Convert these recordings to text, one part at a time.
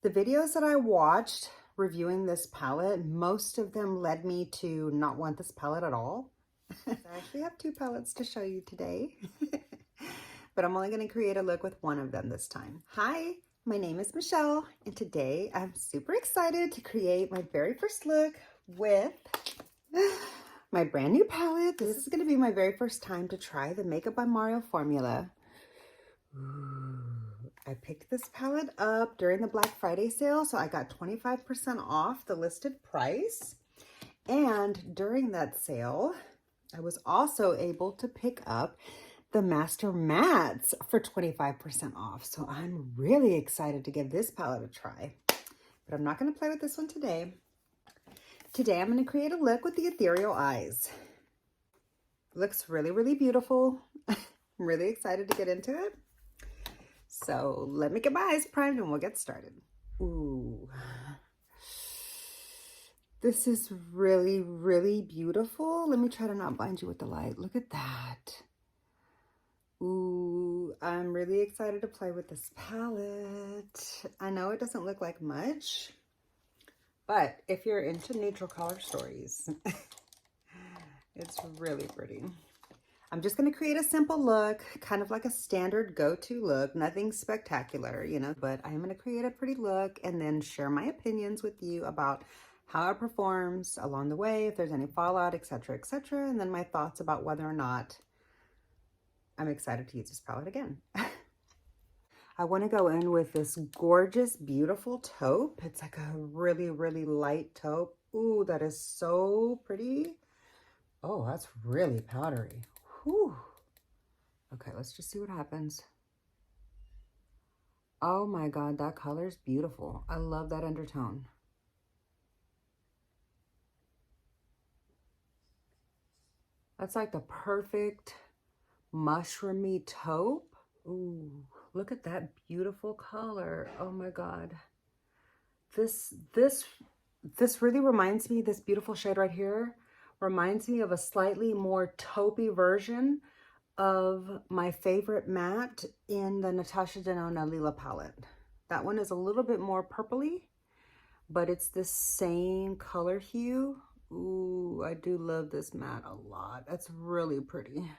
The videos that I watched reviewing this palette, most of them led me to not want this palette at all. I actually have two palettes to show you today, but I'm only going to create a look with one of them this time. Hi, my name is Michelle, and today I'm super excited to create my very first look with my brand new palette. This is going to be my very first time to try the Makeup by Mario formula. Ooh. I picked this palette up during the Black Friday sale, so I got 25% off the listed price. And during that sale, I was also able to pick up the Master Mattes for 25% off. So I'm really excited to give this palette a try. But I'm not going to play with this one today. Today I'm going to create a look with the Ethereal eyes. Looks really, really beautiful. I'm really excited to get into it. So let me get my eyes primed and we'll get started. Ooh. This is really, really beautiful. Let me try to not blind you with the light. Look at that. Ooh, I'm really excited to play with this palette. I know it doesn't look like much, but if you're into neutral color stories, it's really pretty. I'm just going to create a simple look, kind of like a standard go-to look, nothing spectacular, you know, but I am going to create a pretty look and then share my opinions with you about how it performs along the way, if there's any fallout, etc., and then my thoughts about whether or not I'm excited to use this palette again. I want to go in with this gorgeous, beautiful taupe. It's like a really, really light taupe. Ooh, that is so pretty. Oh, that's really powdery. Whew. Okay, let's just see what happens. Oh my God, that color is beautiful. I love that undertone. That's like the perfect mushroomy taupe. Ooh, look at that beautiful color. Oh my God. This really reminds me, this beautiful shade right here reminds me of a slightly more taupey version of my favorite matte in the Natasha Denona Lila palette. That one is a little bit more purpley, but it's the same color hue. Ooh, I do love this matte a lot. That's really pretty.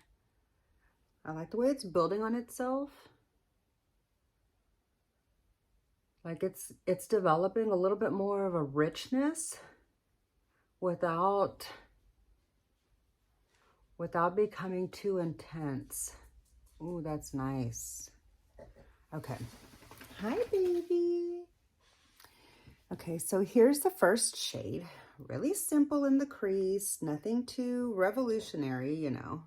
I like the way it's building on itself. Like it's developing a little bit more of a richness without becoming too intense. Ooh, that's nice. Okay. Hi, baby. Okay, so here's the first shade. Really simple in the crease, nothing too revolutionary, you know.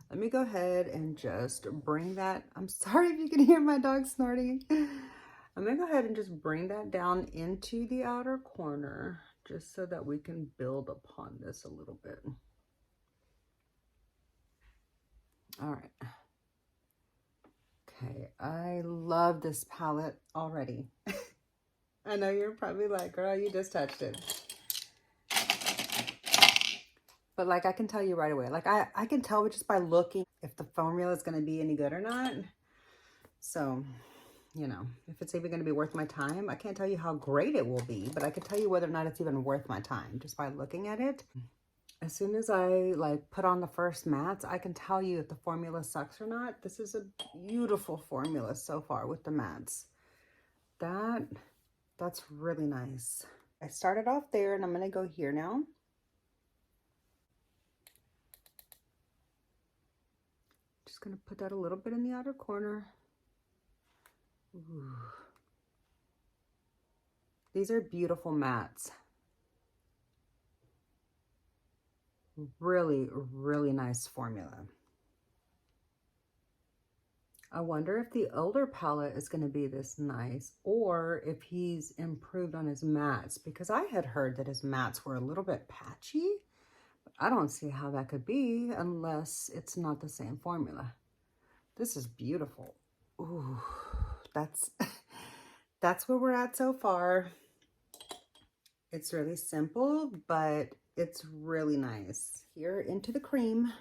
Let me go ahead and just bring that. I'm sorry if you can hear my dog snorting. I'm gonna go ahead and just bring that down into the outer corner just so that we can build upon this a little bit. All right. Okay, I love this palette already. I know you're probably like, girl, you just touched it. But like, I can tell you right away, like I can tell just by looking if the formula is going to be any good or not. So, you know, if it's even going to be worth my time, I can't tell you how great it will be, but I can tell you whether or not it's even worth my time just by looking at it. As soon as I like put on the first mattes, I can tell you if the formula sucks or not. This is a beautiful formula so far with the mattes. That's really nice. I started off there and I'm going to go here now. Just going to put that a little bit in the outer corner. Ooh. These are beautiful mattes. Really, really nice formula. I wonder if the older palette is going to be this nice or if he's improved on his mattes, because I had heard that his mattes were a little bit patchy. But I don't see how that could be unless it's not the same formula. This is beautiful. Ooh, that's where we're at so far. It's really simple, but it's really nice. Here into the cream.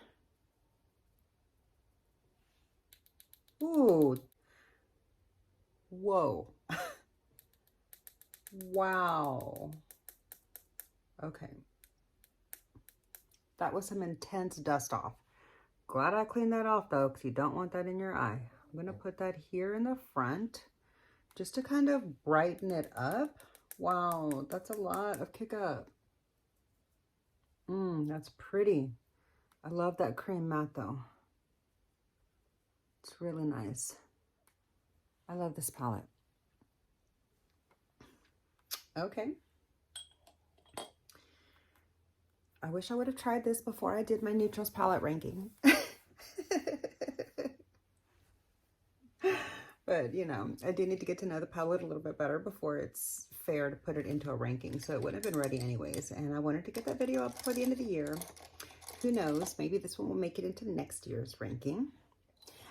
Ooh. Whoa. Wow. Okay. That was some intense dust off. Glad I cleaned that off though, because you don't want that in your eye. I'm gonna put that here in the front just to kind of brighten it up. Wow, that's a lot of kick up. That's pretty. I love that cream matte though. It's really nice. I love this palette. Okay. I wish I would have tried this before I did my neutrals palette ranking. But, you know, I do need to get to know the palette a little bit better before it's fair to put it into a ranking. So it wouldn't have been ready anyways. And I wanted to get that video up before the end of the year. Who knows? Maybe this one will make it into next year's ranking.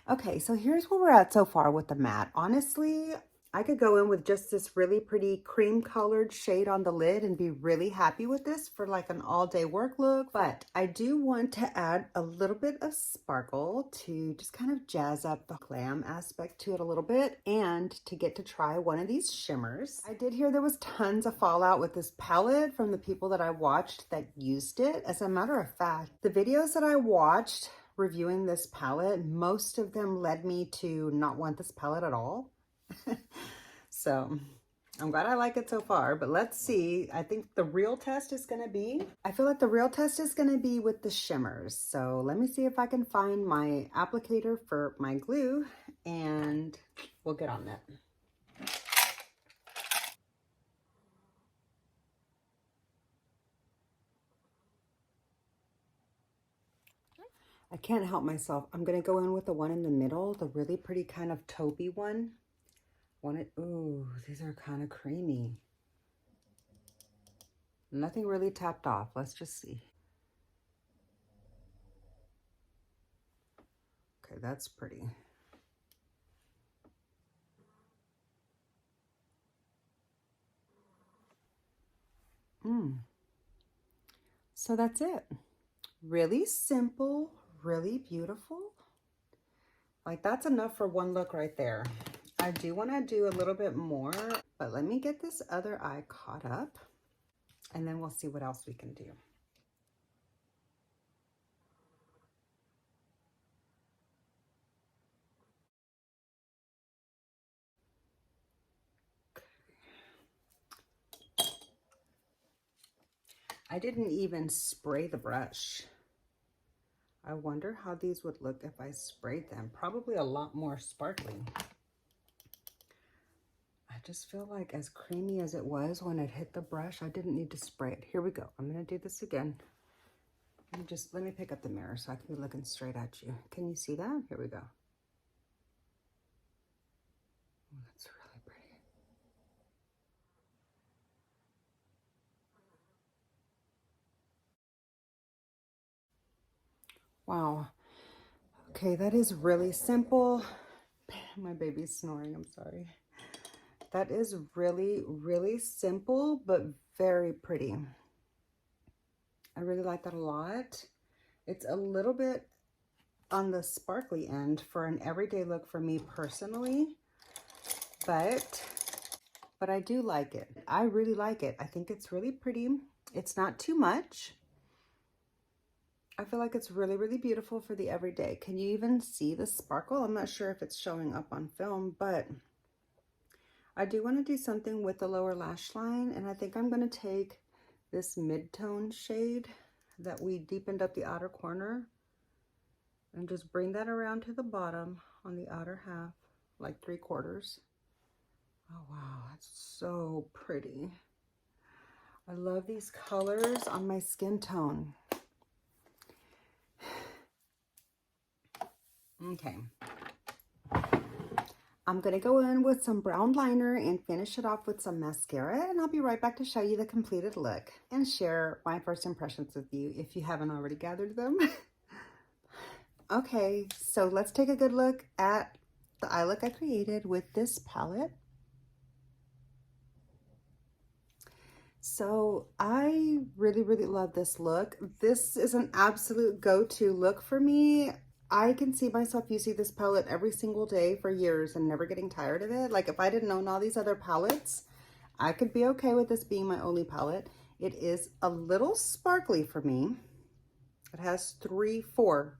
Okay, so here's where we're at so far with the matte. Honestly, I could go in with just this really pretty cream colored shade on the lid and be really happy with this for like an all day work look. But I do want to add a little bit of sparkle to just kind of jazz up the glam aspect to it a little bit and to get to try one of these shimmers. I did hear there was tons of fallout with this palette from the people that I watched that used it. As a matter of fact, the videos that I watched reviewing this palette, most of them led me to not want this palette at all. So I'm glad I like it so far, but let's see. I think the real test is going to be, I feel like the real test is going to be with the shimmers. So let me see if I can find my applicator for my glue and we'll get on that. I can't help myself. I'm going to go in with the one in the middle, the really pretty kind of taupey one. Ooh, these are kind of creamy. Nothing really tapped off. Let's just see. Okay, that's pretty. So that's it. Really simple, really beautiful. Like that's enough for one look right there. I do want to do a little bit more, but let me get this other eye caught up and then we'll see what else we can do. I didn't even spray the brush. I wonder how these would look if I sprayed them. Probably a lot more sparkly. I just feel like as creamy as it was when it hit the brush, I didn't need to spray it. Here we go. I'm going to do this again. Let me pick up the mirror so I can be looking straight at you. Can you see that? Here we go. Oh, that's really pretty. Wow. Okay, that is really simple. My baby's snoring, I'm sorry. That is really, really simple, but very pretty. I really like that a lot. It's a little bit on the sparkly end for an everyday look for me personally, but I do like it. I really like it. I think it's really pretty. It's not too much. I feel like it's really, really beautiful for the everyday. Can you even see the sparkle? I'm not sure if it's showing up on film, but I do want to do something with the lower lash line, and I think I'm going to take this mid-tone shade that we deepened up the outer corner and just bring that around to the bottom on the outer half, like 3/4. Oh, wow, that's so pretty. I love these colors on my skin tone. Okay. I'm going to go in with some brown liner and finish it off with some mascara, and I'll be right back to show you the completed look and share my first impressions with you if you haven't already gathered them. Okay, so let's take a good look at the eye look I created with this palette. So I really, really love this look. This is an absolute go-to look for me. I can see myself using this palette every single day for years and never getting tired of it. Like if I didn't own all these other palettes, I could be okay with this being my only palette. It is a little sparkly for me. It has four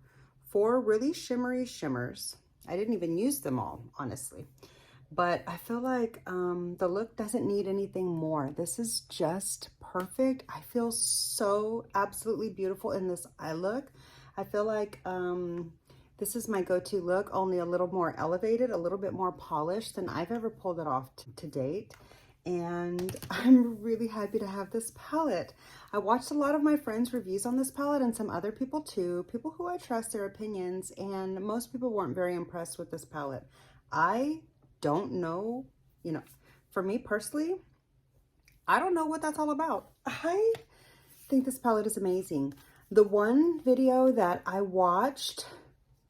really shimmery shimmers. I didn't even use them all, honestly. But I feel like the look doesn't need anything more. This is just perfect. I feel so absolutely beautiful in this eye look. I feel like this is my go-to look, only a little more elevated, a little bit more polished than I've ever pulled it off to date. And I'm really happy to have this palette. I watched a lot of my friends' reviews on this palette and some other people too, people who I trust their opinions, and most people weren't very impressed with this palette. I don't know, you know, for me personally, I don't know what that's all about. I think this palette is amazing. The one video that I watched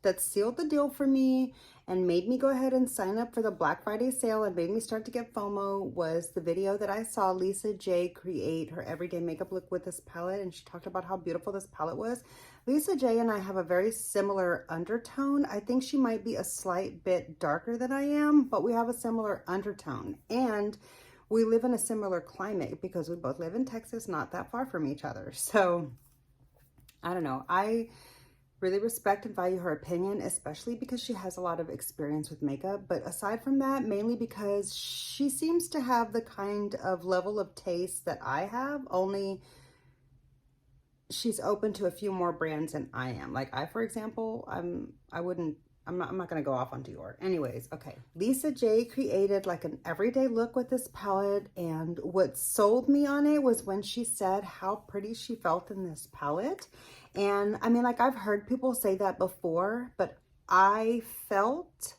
that sealed the deal for me and made me go ahead and sign up for the Black Friday sale and made me start to get FOMO was the video that I saw Lisa J create her everyday makeup look with this palette, and she talked about how beautiful this palette was. Lisa J and I have a very similar undertone. I think she might be a slight bit darker than I am, but we have a similar undertone, and we live in a similar climate because we both live in Texas, not that far from each other. So I don't know. I really respect and value her opinion, especially because she has a lot of experience with makeup. But aside from that, mainly because she seems to have the kind of level of taste that I have, only she's open to a few more brands than I am. Like for example, I'm not gonna go off on Dior. Anyways, okay. Lisa J created like an everyday look with this palette, and what sold me on it was when she said how pretty she felt in this palette. And I mean, like, I've heard people say that before, but I felt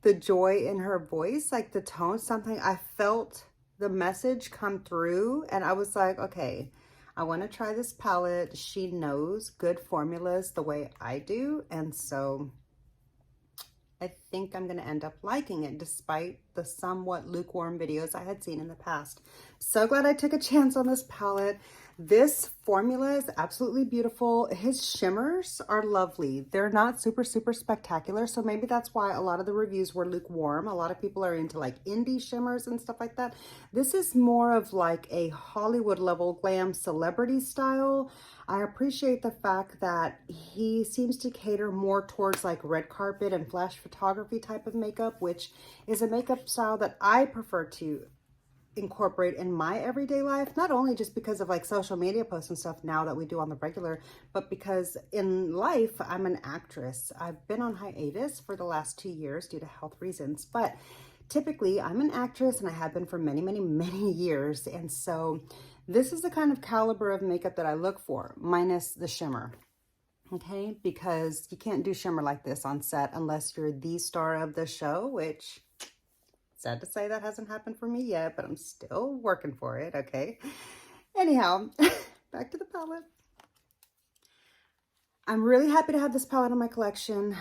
the joy in her voice, like the tone, something. I felt the message come through, and I was like, okay, I want to try this palette. She knows good formulas the way I do, and so I think I'm going to end up liking it despite the somewhat lukewarm videos I had seen in the past. So glad I took a chance on this palette. This formula is absolutely beautiful. His shimmers are lovely. They're not super spectacular, so maybe that's why a lot of the reviews were lukewarm. A lot of people are into like indie shimmers and stuff like that. This is more of like a Hollywood level glam celebrity style. I appreciate the fact that he seems to cater more towards like red carpet and flash photography type of makeup, which is a makeup style that I prefer to incorporate in my everyday life, not only just because of like social media posts and stuff now that we do on the regular, but because in life I'm an actress. I've been on hiatus for the last 2 years due to health reasons, but typically I'm an actress and I have been for many years, and so this is the kind of caliber of makeup that I look for, minus the shimmer. Okay, because you can't do shimmer like this on set unless you're the star of the show, which sad to say that hasn't happened for me yet, but I'm still working for it, okay? Anyhow, back to the palette. I'm really happy to have this palette in my collection.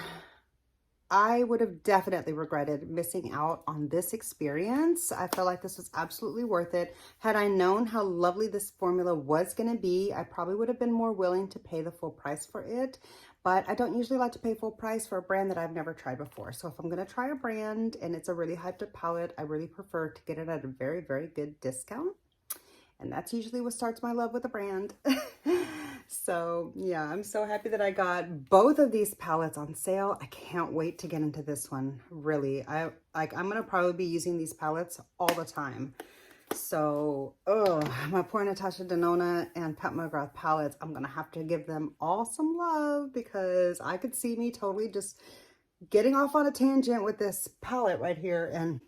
I would have definitely regretted missing out on this experience. I felt like this was absolutely worth it. Had I known how lovely this formula was going to be, I probably would have been more willing to pay the full price for it. But I don't usually like to pay full price for a brand that I've never tried before. So if I'm going to try a brand and it's a really hyped up palette, I really prefer to get it at a very good discount. And that's usually what starts my love with a brand. So yeah, I'm so happy that I got both of these palettes on sale. I can't wait to get into this one. Really, I'm gonna probably be using these palettes all the time. So, my poor Natasha Denona and Pat McGrath palettes, I'm gonna have to give them all some love because I could see me totally just getting off on a tangent with this palette right here, and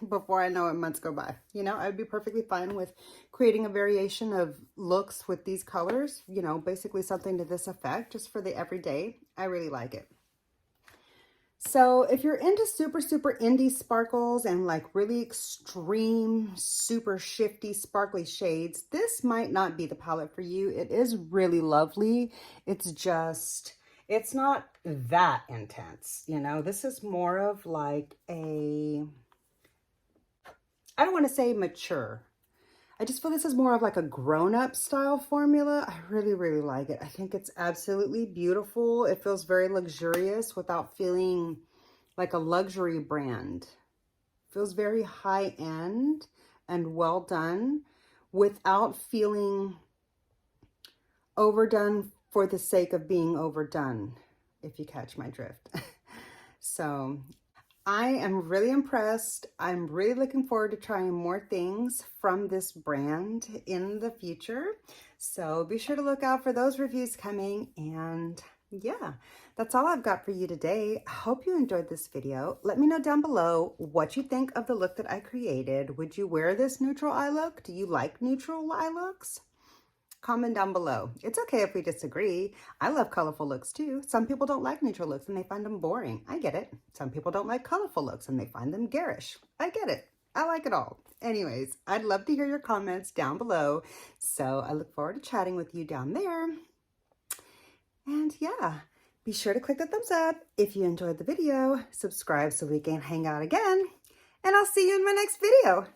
before I know it, months go by. You know, I'd be perfectly fine with creating a variation of looks with these colors, you know, basically something to this effect, just for the everyday. I really like it. So if you're into super indie sparkles and like really extreme, super shifty, sparkly shades, this might not be the palette for you. It is really lovely. It's just, it's not that intense, you know. This is more of like a, I don't want to say mature. I just feel this is more of like a grown-up style formula. I really like it. I think it's absolutely beautiful. It feels very luxurious without feeling like a luxury brand. Feels very high-end and well done without feeling overdone for the sake of being overdone, if you catch my drift. So I am really impressed. I'm really looking forward to trying more things from this brand in the future. So be sure to look out for those reviews coming. And yeah, that's all I've got for you today. I hope you enjoyed this video. Let me know down below what you think of the look that I created. Would you wear this neutral eye look? Do you like neutral eye looks? Comment down below. It's okay if we disagree. I love colorful looks too. Some people don't like neutral looks and they find them boring. I get it. Some people don't like colorful looks and they find them garish. I get it. I like it all. Anyways, I'd love to hear your comments down below. So I look forward to chatting with you down there. And yeah, be sure to click the thumbs up if you enjoyed the video. Subscribe so we can hang out again. And I'll see you in my next video.